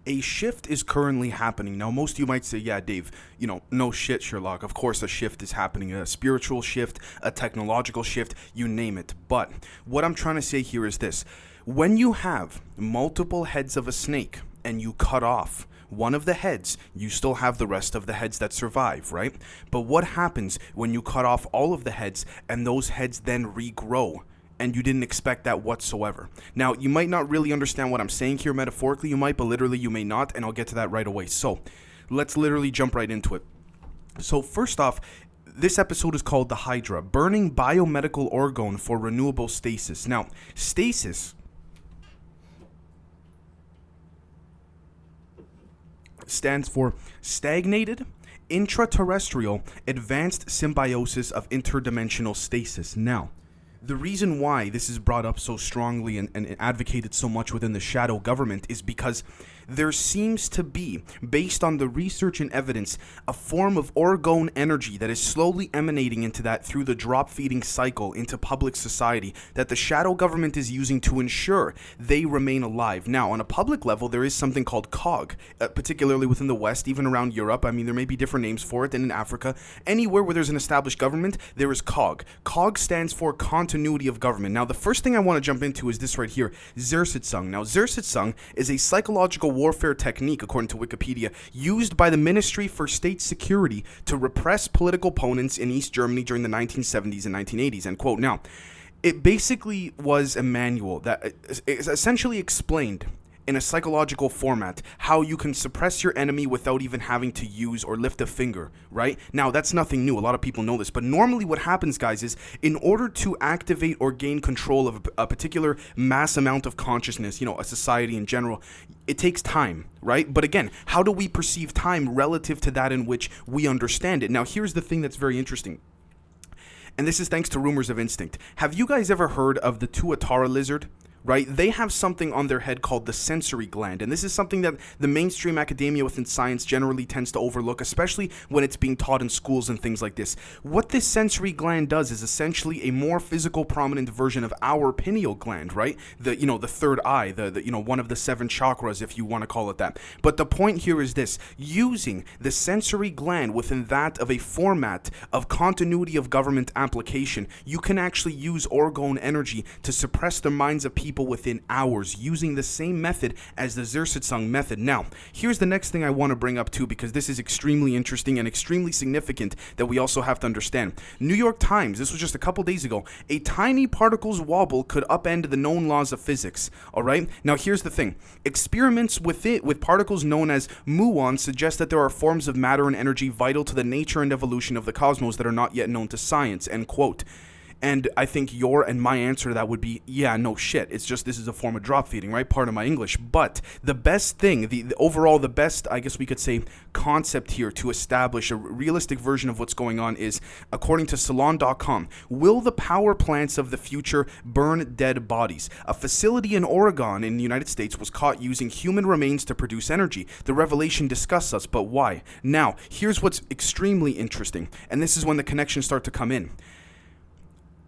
A shift is currently happening. Now, most of you might say, yeah, Dave, no shit, Sherlock. Of course, a shift is happening, a spiritual shift, a technological shift, you name it. But what I'm trying to say here is this. When you have multiple heads of a snake and you cut off one of the heads, you still have the rest of the heads that survive, right? But what happens when you cut off all of the heads and those heads then regrow? And you didn't expect that whatsoever. Now, you might not really understand what I'm saying here metaphorically, you might, but literally you may not, and I'll get to that right away. So, let's literally jump right into it. So, first off, this episode is called the HiDRA, Burning Biomedical Orgone for Renewable Stasis. Now, stasis stands for stagnated, intraterrestrial, advanced symbiosis of interdimensional stasis. Now, the reason why this is brought up so strongly and advocated so much within the shadow government is because there seems to be, based on the research and evidence, a form of orgone energy that is slowly emanating into that through the drop-feeding cycle into public society that the shadow government is using to ensure they remain alive. Now, on a public level, there is something called COG, particularly within the West, even around Europe. I mean, there may be different names for it, and in Africa. Anywhere where there's an established government, there is COG. COG stands for continuity of government. Now, the first thing I want to jump into is this right here, Zersitzung. Now, Zersitzung is a psychological warfare technique, according to Wikipedia, used by the Ministry for State Security to repress political opponents in East Germany during the 1970s and 1980s, end quote. Now, it basically was a manual that essentially explained in a psychological format how you can suppress your enemy without even having to use or lift a finger, right? Now, that's nothing new. A lot of people know this. But normally what happens, guys, is in order to activate or gain control of a particular mass amount of consciousness, a society in general, it takes time, right? But again, how do we perceive time relative to that in which we understand it? Now, here's the thing that's very interesting. And this is thanks to Rumors of Instinct. Have you guys ever heard of the Tuatara lizard? Right? They have something on their head called the sensory gland, and this is something that the mainstream academia within science generally tends to overlook, especially when it's being taught in schools and things like this. What this sensory gland does is essentially a more physical, prominent version of our pineal gland, right? The third eye, the one of the 7 chakras, if you want to call it that. But the point here is this: using the sensory gland within that of a format of continuity of government application, you can actually use orgone energy to suppress the minds of people within hours using the same method as the Zersitzung method. Now, here's the next thing I want to bring up too, because this is extremely interesting and extremely significant that we also have to understand. New York Times, this was just a couple days ago, a tiny particle's wobble could upend the known laws of physics. All right? Now, here's the thing. Experiments with particles known as muons suggest that there are forms of matter and energy vital to the nature and evolution of the cosmos that are not yet known to science, end quote. And I think your and my answer to that would be, yeah, no shit. It's just this is a form of drop feeding, right? Part of my English. But the best thing, the overall, the best, I guess we could say, concept here to establish a realistic version of what's going on is, according to Salon.com, will the power plants of the future burn dead bodies? A facility in Oregon in the United States was caught using human remains to produce energy. The revelation disgusts us, but why? Now, here's what's extremely interesting, and this is when the connections start to come in.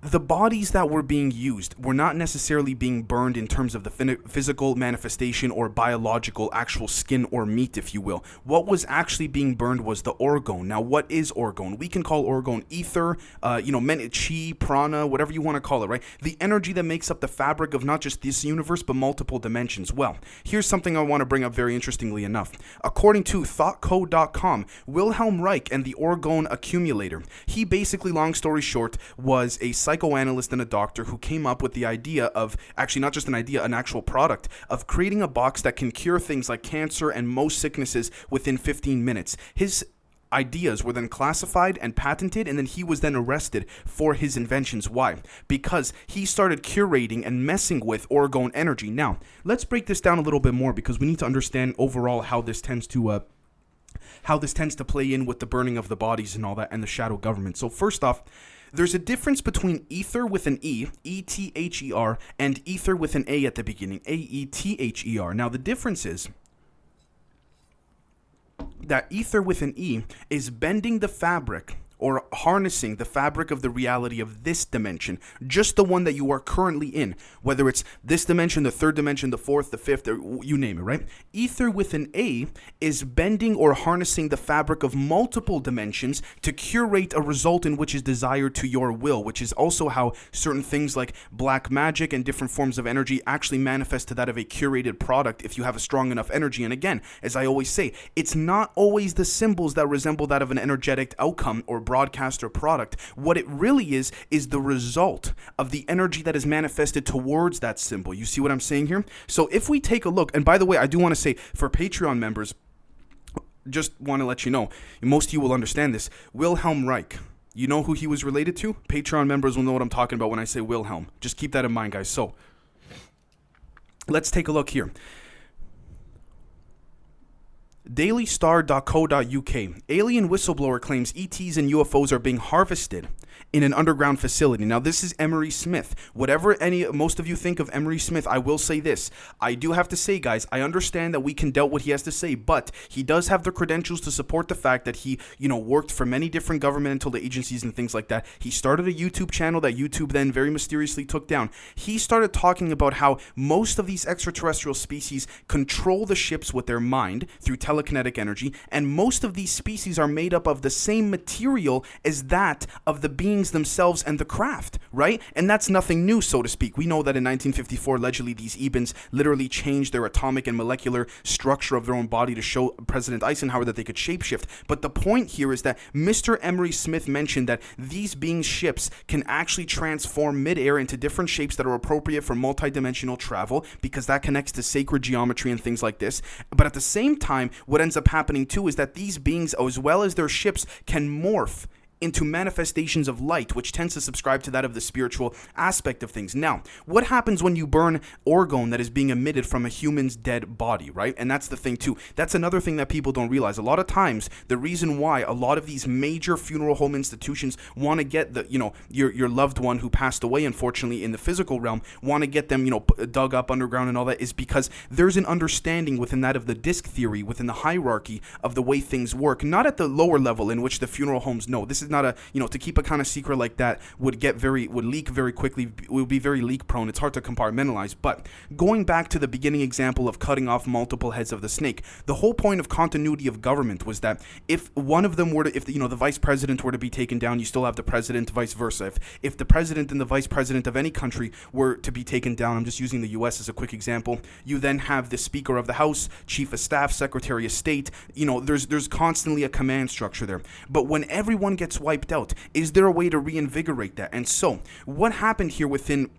The bodies that were being used were not necessarily being burned in terms of the physical manifestation or biological actual skin or meat, if you will. What was actually being burned was the orgone. Now, what is orgone? We can call orgone ether, chi, prana, whatever you want to call it, right? The energy that makes up the fabric of not just this universe, but multiple dimensions. Well, here's something I want to bring up very interestingly enough. According to thoughtcode.com, Wilhelm Reich and the orgone accumulator. He basically, long story short, was a psychoanalyst and a doctor who came up with the idea of, actually not just an idea, an actual product of creating a box that can cure things like cancer and most sicknesses within 15 minutes. His ideas were then classified and patented, and then he was then arrested for his inventions. Why? Because he started curating and messing with orgone energy. Now, let's break this down a little bit more, because we need to understand overall how this tends to play in with the burning of the bodies and all that, and the shadow government. So first off, there's a difference between ether with an E, E-T-H-E-R, and ether with an A at the beginning, A-E-T-H-E-R. Now, the difference is that ether with an E is bending the fabric or harnessing the fabric of the reality of this dimension, just the one that you are currently in, whether it's this dimension, the third dimension, the fourth, the fifth, or you name it, right? Ether with an A is bending or harnessing the fabric of multiple dimensions to curate a result in which is desired to your will, which is also how certain things like black magic and different forms of energy actually manifest to that of a curated product if you have a strong enough energy. And again, as I always say, it's not always the symbols that resemble that of an energetic outcome or broadcast or product. What it really is the result of the energy that is manifested towards that symbol. You see what I'm saying here? So if we take a look, and by the way, I do want to say for Patreon members, just want to let you know, most of you will understand this, Wilhelm Reich. You know who he was related to? Patreon members will know what I'm talking about when I say Wilhelm. Just keep that in mind, guys. So let's take a look here. dailystar.co.uk. Alien whistleblower claims ETs and UFOs are being harvested in an underground facility. Now, this is Emery Smith. Whatever most of you think of Emery Smith, I will say this. I do have to say, guys, I understand that we can doubt what he has to say, but he does have the credentials to support the fact that he, worked for many different governmental agencies and things like that. He started a YouTube channel that YouTube then very mysteriously took down. He started talking about how most of these extraterrestrial species control the ships with their mind through telekinetic energy, and most of these species are made up of the same material as that of the beings themselves and the craft, right? And that's nothing new, so to speak. We know that in 1954, allegedly, these Ebens literally changed their atomic and molecular structure of their own body to show President Eisenhower that they could shapeshift. But the point here is that Mr. Emery Smith mentioned that these beings' ships can actually transform midair into different shapes that are appropriate for multidimensional travel, because that connects to sacred geometry and things like this. But at the same time, what ends up happening too is that these beings, as well as their ships, can morph into manifestations of light, which tends to subscribe to that of the spiritual aspect of things. Now, what happens when you burn orgone that is being emitted from a human's dead body, right? And that's the thing too. That's another thing that people don't realize. A lot of times, the reason why a lot of these major funeral home institutions want to get the, your loved one who passed away, unfortunately, in the physical realm, want to get them, dug up underground and all that, is because there's an understanding within that of the disc theory, within the hierarchy of the way things work, not at the lower level in which the funeral homes know. This is not a, to keep a kind of secret like that would leak very quickly, would be very leak prone. It's hard to compartmentalize. But going back to the beginning example of cutting off multiple heads of the snake, the whole point of continuity of government was that if one of them were to, if the vice president were to be taken down, you still have the president, vice versa. If the president and the vice president of any country were to be taken down, I'm just using the US as a quick example, you then have the Speaker of the House, Chief of Staff, Secretary of State. There's constantly a command structure there. But when everyone gets wiped out, is there a way to reinvigorate that? And so what happened here within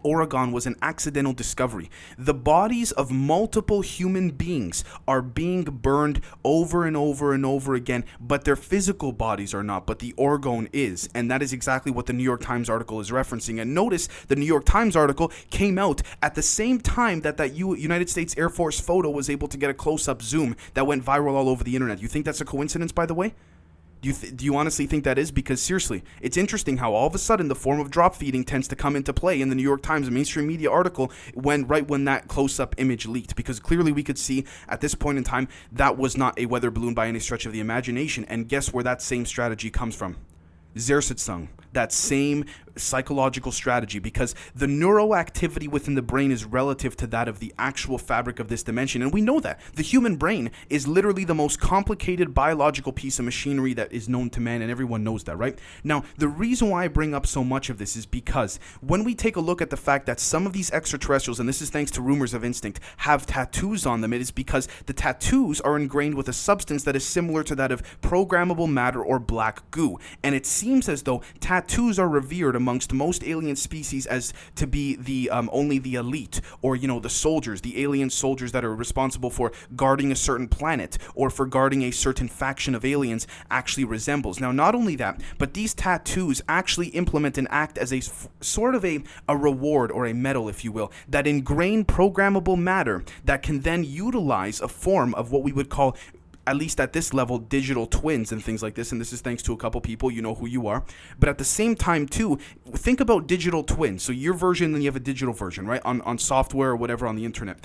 Orgone was an accidental discovery. The bodies of multiple human beings are being burned over and over and over again, but their physical bodies are not, but the orgone is. And that is exactly what the New York Times article is referencing. And notice the New York Times article came out at the same time that United States Air Force photo was able to get a close-up zoom that went viral all over the internet. You think that's a coincidence, by the way? Do you honestly think that is? Because seriously, it's interesting how all of a sudden the form of drop feeding tends to come into play in the New York Times mainstream media article when that close-up image leaked. Because clearly we could see at this point in time that was not a weather balloon by any stretch of the imagination. And guess where that same strategy comes from? Zersitzung. That same psychological strategy, because the neuroactivity within the brain is relative to that of the actual fabric of this dimension. And we know that the human brain is literally the most complicated biological piece of machinery that is known to man, and everyone knows that, right? Now, the reason why I bring up so much of this is because when we take a look at the fact that some of these extraterrestrials, and this is thanks to rumors of instinct, have tattoos on them, it is because the tattoos are ingrained with a substance that is similar to that of programmable matter or black goo. And it seems as though tattoos are revered amongst most alien species as to be the only the elite, or the soldiers, the alien soldiers that are responsible for guarding a certain planet or for guarding a certain faction of aliens actually resembles. Now, not only that, but these tattoos actually implement and act as a sort of a reward or a medal, if you will, that ingrain programmable matter that can then utilize a form of what we would call, at least at this level, digital twins and things like this. And this is thanks to a couple people, you know who you are. But at the same time, too, think about digital twins. So your version, then you have a digital version, right? On software or whatever on the internet.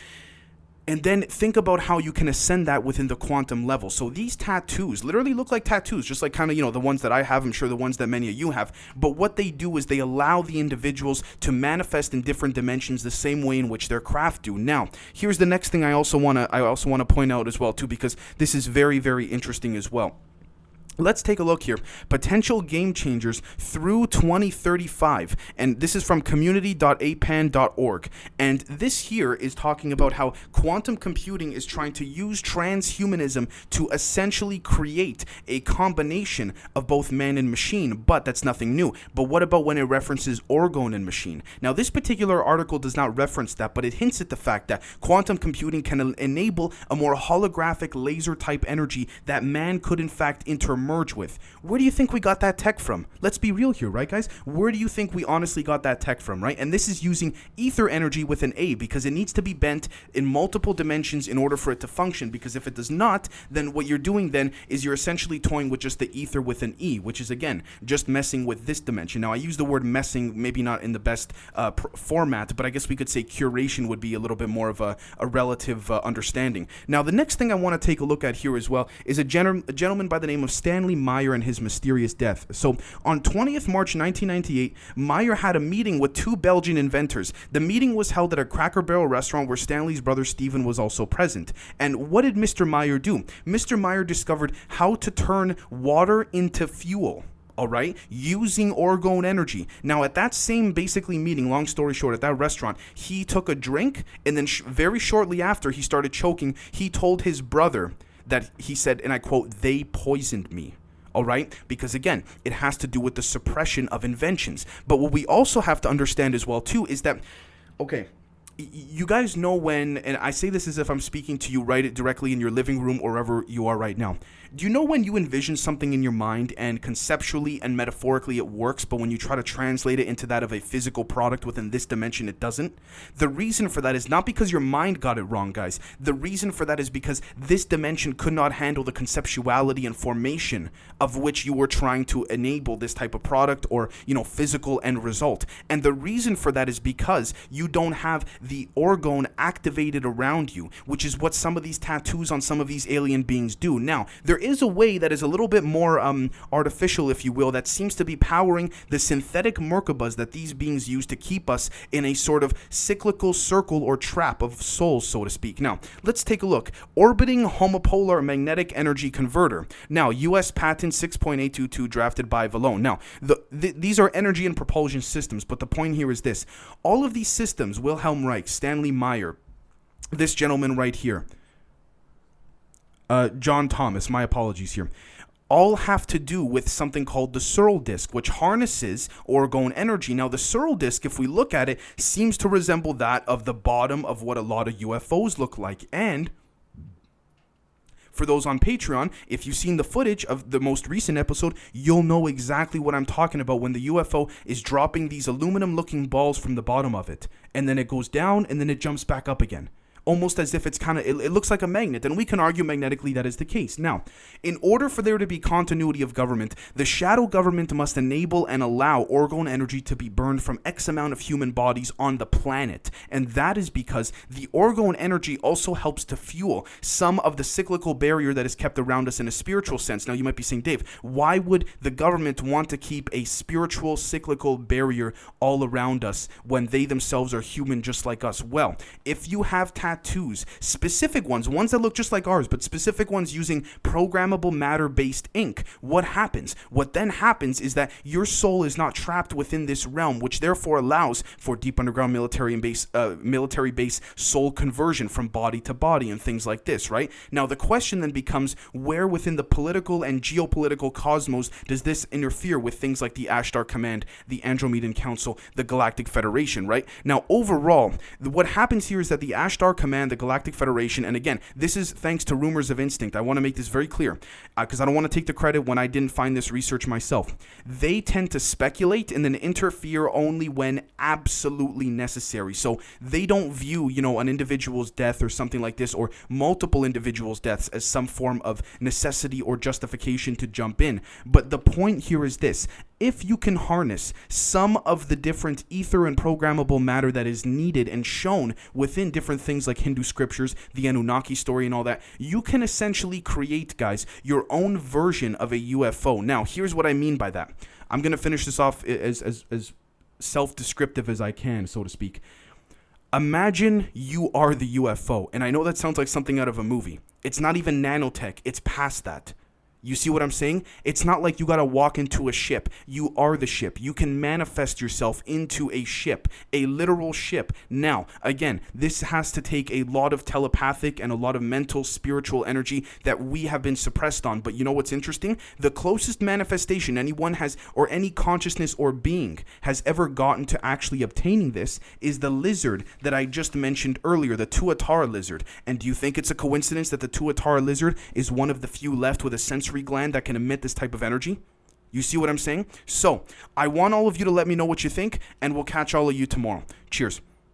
And then think about how you can ascend that within the quantum level. So these tattoos literally look like tattoos, just like kind of, the ones that I have, I'm sure the ones that many of you have. But what they do is they allow the individuals to manifest in different dimensions the same way in which their craft do. Now, here's the next thing I also want to point out as well too, because this is very, very interesting as well. Let's take a look here. Potential game changers through 2035. And this is from community.apan.org. And this here is talking about how quantum computing is trying to use transhumanism to essentially create a combination of both man and machine. But that's nothing new. But what about when it references Orgone and machine? Now, this particular article does not reference that, but it hints at the fact that quantum computing can enable a more holographic laser type energy that man could in fact intermerge with. Where do you think we got that tech from? Let's be real here, right, guys? Where do you think we honestly got that tech from, right? And this is using ether energy with an A, because it needs to be bent in multiple dimensions in order for it to function, because if it does not, then what you're doing then is you're essentially toying with just the ether with an E, which is, again, just messing with this dimension. Now, I use the word messing, maybe not in the best format, but I guess we could say curation would be a little bit more of a relative understanding. Now, the next thing I want to take a look at here as well is a gentleman by the name of Stanley Meyer and his mysterious death. So on 20th March 1998, Meyer had a meeting with two Belgian inventors. The meeting was held at a Cracker Barrel restaurant where Stanley's brother Stephen was also present. And what did Mr. Meyer do? Mr. Meyer discovered how to turn water into fuel. All right, using Orgone energy. Now, at that same basically meeting, long story short, at that restaurant, he took a drink, and then very shortly after he started choking, he told his brother that he said, and I quote, "They poisoned me." All right, because again, it has to do with the suppression of inventions. But what we also have to understand as well too is that, okay, you guys know when, and I say this as if I'm speaking to you right directly in your living room or wherever you are right now. Do you know when you envision something in your mind and conceptually and metaphorically it works, but when you try to translate it into that of a physical product within this dimension, it doesn't? The reason for that is not because your mind got it wrong, guys. The reason for that is because this dimension could not handle the conceptuality and formation of which you were trying to enable this type of product or, physical end result. And the reason for that is because you don't have the orgone activated around you, which is what some of these tattoos on some of these alien beings do. Now, there is a way that is a little bit more artificial, if you will, that seems to be powering the synthetic Merkabas that these beings use to keep us in a sort of cyclical circle or trap of souls, so to speak. Now, let's take a look. Orbiting homopolar magnetic energy converter. Now, U.S. patent 6.822 drafted by Vallone. Now, these are energy and propulsion systems, but the point here is this. All of these systems, Wilhelm Reich, Stanley Meyer, this gentleman right here, John Thomas, my apologies here, all have to do with something called the Searle disk, which harnesses orgone energy. Now, the Searle disk, if we look at it, seems to resemble that of the bottom of what a lot of UFOs look like. And for those on Patreon, if you've seen the footage of the most recent episode, you'll know exactly what I'm talking about when the UFO is dropping these aluminum-looking balls from the bottom of it. And then it goes down, and then it jumps back up again. Almost as if it's it looks like a magnet, and we can argue magnetically that is the case. Now, in order for there to be continuity of government, the shadow government must enable and allow orgone energy to be burned from X amount of human bodies on the planet. And that is because the orgone energy also helps to fuel some of the cyclical barrier that is kept around us in a spiritual sense. Now, you might be saying, Dave, why would the government want to keep a spiritual cyclical barrier all around us when they themselves are human just like us? Well, if you have tattoos, specific ones that look just like ours, but specific ones using programmable matter-based ink, what happens? What then happens is that your soul is not trapped within this realm, which therefore allows for deep underground military base soul conversion from body to body and things like this, right? Now, the question then becomes, where within the political and geopolitical cosmos does this interfere with things like the Ashtar Command, the Andromedan Council, the Galactic Federation, right? Now, overall, what happens here is that the Ashtar Command, the Galactic Federation, and again, this is thanks to Rumors of Instinct. I want to make this very clear because I don't want to take the credit when I didn't find this research myself. They tend to speculate and then interfere only when absolutely necessary. So they don't view, an individual's death or something like this, or multiple individuals' deaths, as some form of necessity or justification to jump in. But the point here is this. if you can harness some of the different ether and programmable matter that is needed and shown within different things like Hindu scriptures, the Anunnaki story and all that, you can essentially create, guys, your own version of a UFO. Now, here's what I mean by that. I'm going to finish this off as self-descriptive as I can, so to speak. Imagine you are the UFO, and I know that sounds like something out of a movie. It's not even nanotech, it's past that. You see what I'm saying? It's not like you gotta walk into a ship. You are the ship. You can manifest yourself into a ship, a literal ship. Now, again, this has to take a lot of telepathic and a lot of mental, spiritual energy that we have been suppressed on. But you know what's interesting? The closest manifestation anyone has, or any consciousness or being has ever gotten to actually obtaining this is the lizard that I just mentioned earlier, the Tuatara lizard. And do you think it's a coincidence that the Tuatara lizard is one of the few left with a sensory gland that can emit this type of energy? You see what I'm saying? So I want all of you to let me know what you think, and we'll catch all of you tomorrow. Cheers.